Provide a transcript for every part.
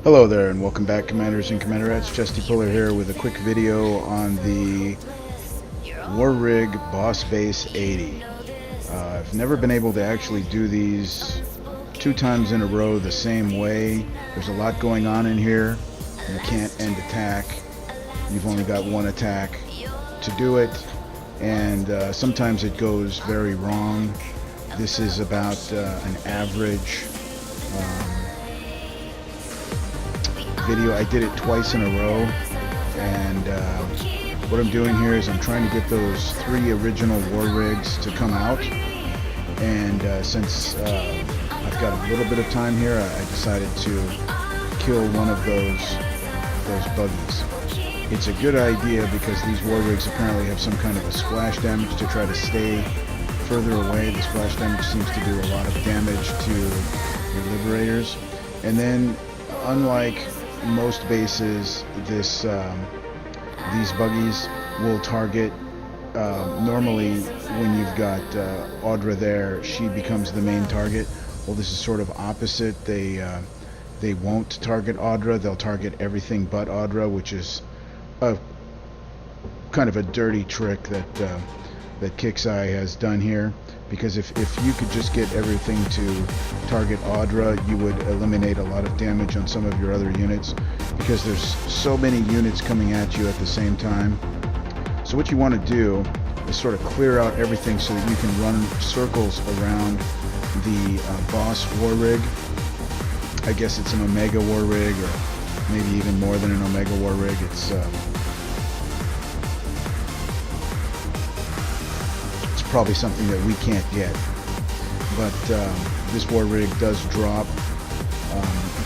Hello there and welcome back, Commanders and Commanderettes. Chesty Puller here with a quick video on the War Rig Boss Base 80. I've never been able to actually do these 2 times in a row the same way. There's a lot going on in here. You can't end attack. You've only got 1 attack to do it, and sometimes it goes very wrong. This is about an average video. I did it twice in a row, and what I'm doing here is I'm trying to get those 3 original war rigs to come out, and since I've got a little bit of time here, I decided to kill one of those buggies. It's a good idea because these war rigs apparently have some kind of a splash damage to try to stay further away. The splash damage seems to do a lot of damage to your liberators, and then unlike most bases, these buggies will target normally when you've got Audra there, she becomes the main target. Well, this is sort of opposite. They won't target Audra. They'll target everything but Audra, which is a kind of a dirty trick that Kixeye has done here, because if you could just get everything to target Audra, you would eliminate a lot of damage on some of your other units, because there's so many units coming at you at the same time. So what you want to do is sort of clear out everything so that you can run circles around the boss war rig. I guess it's an Omega war rig, or maybe even more than an Omega war rig. It's probably something that we can't get, but this war rig does drop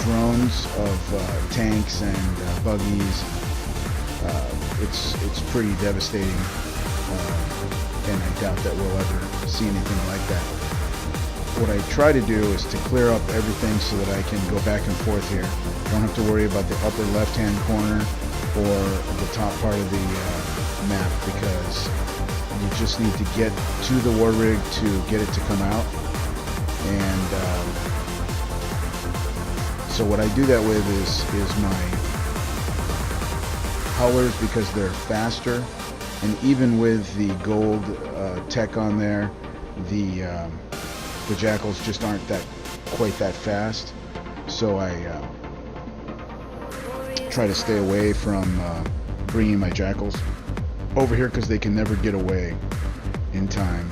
drones of tanks and buggies. It's pretty devastating, and I doubt that we'll ever see anything like that. What I try to do is to clear up everything so that I can go back and forth here. Don't have to worry about the upper left hand corner or the top part of the map, because you just need to get to the war rig to get it to come out. And so what I do that with is my howlers, because they're faster, and even with the gold tech on there, the jackals just aren't quite that fast. So I try to stay away from bringing my jackals over here, because they can never get away in time.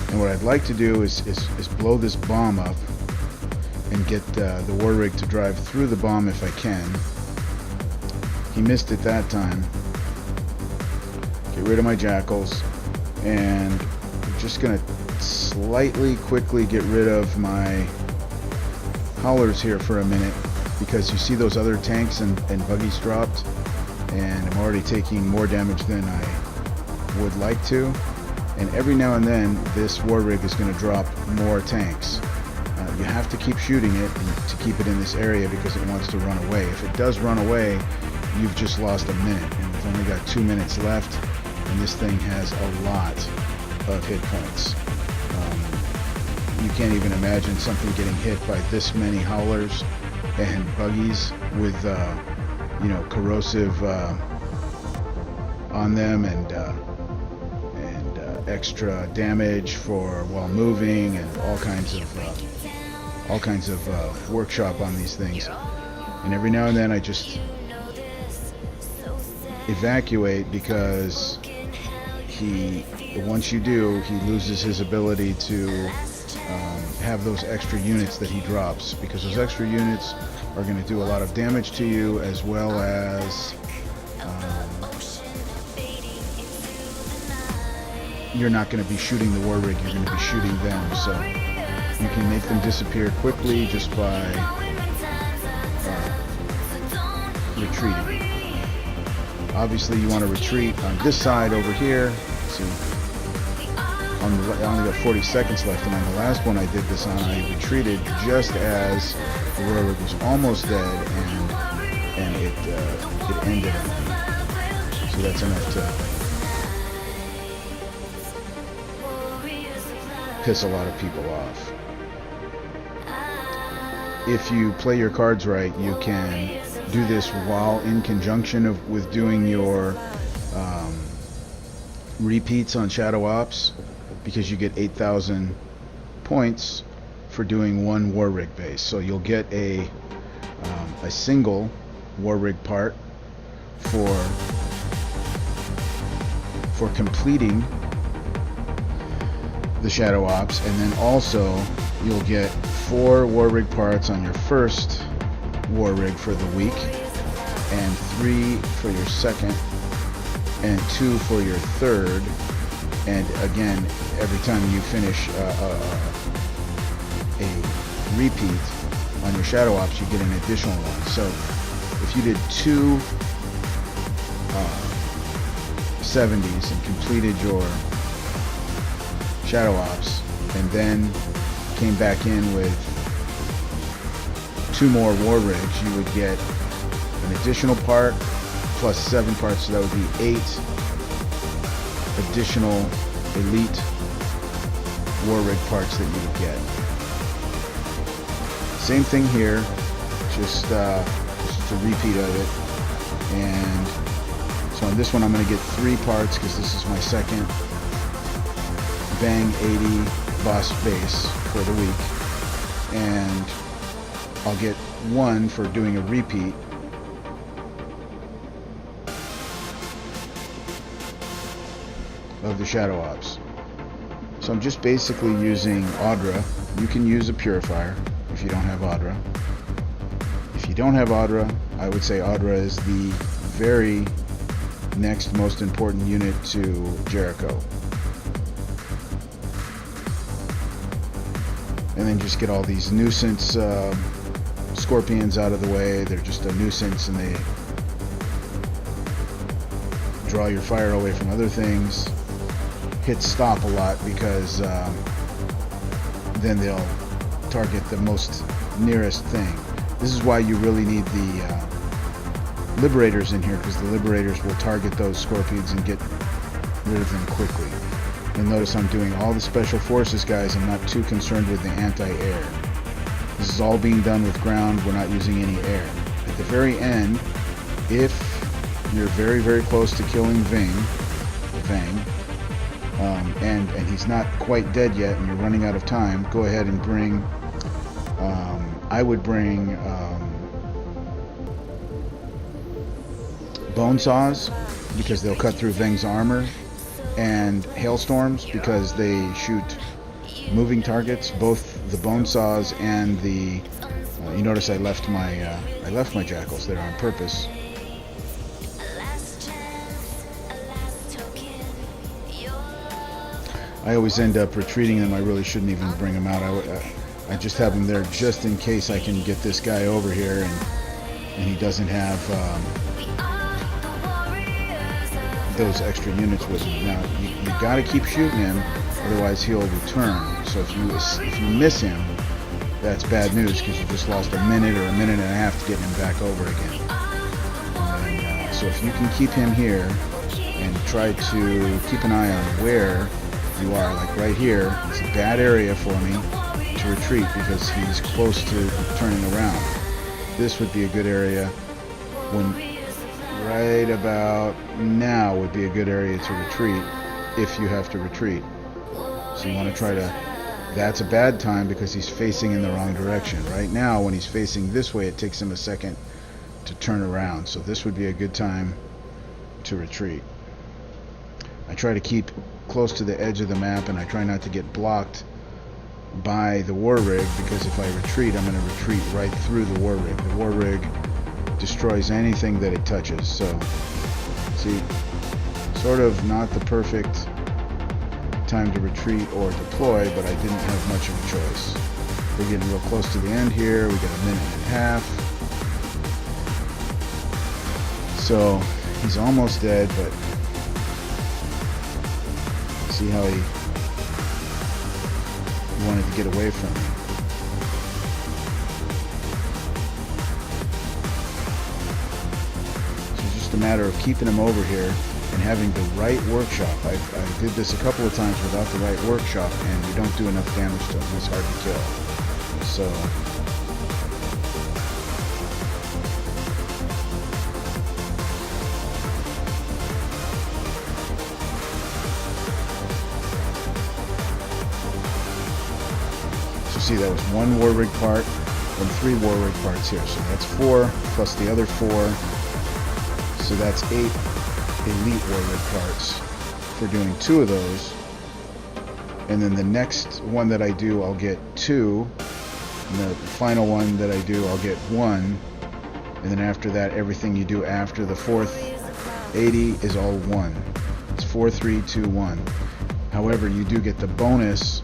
And what I'd like to do is blow this bomb up and get the war rig to drive through the bomb if I can. He missed it that time. Get rid of my jackals, and I'm just gonna slightly quickly get rid of my howlers here for a minute, because you see those other tanks and buggies dropped, and I'm already taking more damage than I would like to. And every now and then this war rig is going to drop more tanks. You have to keep shooting it to keep it in this area, because it wants to run away. If it does run away, you've just lost a minute, and we've only got 2 minutes left, and this thing has a lot of hit points. You can't even imagine something getting hit by this many howlers and buggies with corrosive on them, and extra damage for while moving, and all kinds of workshop on these things. And every now and then I just evacuate, because once you do, he loses his ability to have those extra units that he drops, because those extra units are going to do a lot of damage to you, as well as you're not going to be shooting the war rig, you're going to be shooting them. So you can make them disappear quickly just by retreating. Obviously you want to retreat on this side over here. See, I only got 40 seconds left, and on the last one I did this on, I retreated just as the war rig was almost dead, and it ended on me. So that's enough to piss a lot of people off. if you play your cards right, you can do this while in conjunction with doing your repeats on Shadow Ops, because you get 8,000 points for doing one War Rig base. So you'll get a single War Rig part for completing the Shadow Ops, and then also you'll get 4 War Rig parts on your first War Rig for the week, and 3 for your second, and 2 for your third. And again, every time you finish a repeat on your Shadow Ops, you get an additional one. So if you did 2 70s and completed your Shadow Ops, and then came back in with 2 more War Rigs, you would get an additional part plus 7 parts, so that would be 8 additional elite War Rig parts that you would get. Same thing here, just a repeat of it. And so on this one I'm going to get 3 parts because this is my second Veng 80 boss base for the week, and I'll get 1 for doing a repeat. Of the Shadow Ops. So I'm just basically using Audra. You can use a purifier if you don't have Audra. If you don't have Audra, I would say Audra is the very next most important unit to Jericho. And then just get all these nuisance scorpions out of the way. They're just a nuisance, and they draw your fire away from other things. Hit stop a lot because then they'll target the most nearest thing. This is why you really need the liberators in here, because the liberators will target those scorpions and get rid of them quickly. And notice I'm doing all the special forces guys. I'm not too concerned with the anti-air. This is all being done with ground. We're not using any air. At the very end, if you're very, very close to killing Veng, and he's not quite dead yet, and you're running out of time, go ahead and bring, I would bring bone saws, because they'll cut through Veng's armor, and hailstorms, because they shoot moving targets. Both the bone saws and the you notice I left my jackals there on purpose. I always end up retreating them. I really shouldn't even bring them out. I just have them there just in case I can get this guy over here and he doesn't have those extra units with him. Now you got to keep shooting him, otherwise he'll return. So if you miss him, that's bad news, because you just lost a minute or a minute and a half to get him back over again. And, so if you can keep him here and try to keep an eye on where you are, like right here, it's a bad area for me to retreat because he's close to turning around. This would be a good area. Right about now would be a good area to retreat if you have to retreat. So you want to try to, that's a bad time because he's facing in the wrong direction. Right now when he's facing this way, it takes him a second to turn around. So this would be a good time to retreat. I try to keep close to the edge of the map, and I try not to get blocked by the War Rig, because if I retreat, I'm going to retreat right through the War Rig. The War Rig destroys anything that it touches. So, see, sort of not the perfect time to retreat or deploy, but I didn't have much of a choice. We're getting real close to the end here. We got a minute and a half. So, he's almost dead, but see how he wanted to get away from me. So it's just a matter of keeping him over here and having the right workshop. I did this a couple of times without the right workshop, and you don't do enough damage to him. It's hard to kill. So See, that was 1 War Rig part and 3 War Rig parts here. So that's 4 plus the other 4. So that's 8 Elite War Rig parts for doing 2 of those. And then the next one that I do, I'll get 2. And the final one that I do, I'll get 1. And then after that, everything you do after the 4th 80 is all 1. It's 4, 3, 2, 1. However, you do get the bonus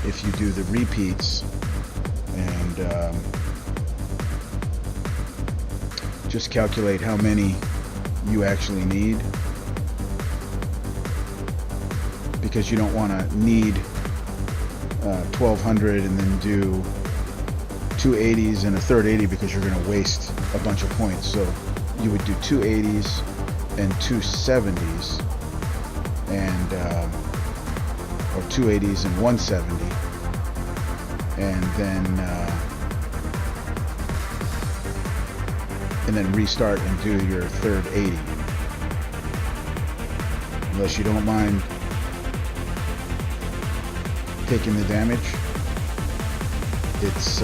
if you do the repeats. And just calculate how many you actually need, because you don't want to need 1200 and then do 2 80s and a third 80, because you're going to waste a bunch of points. So you would do 2 80s and 2 70s, and or 2 80s and 1 70, and then restart and do your third 80, unless you don't mind taking the damage. It's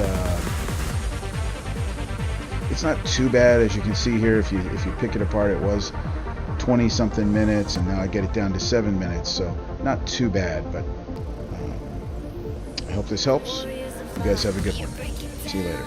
not too bad, as you can see here. If you pick it apart, it was 20 something minutes, and now I get it down to 7 minutes, so not too bad. But I hope this helps. You guys have a good one. See you later.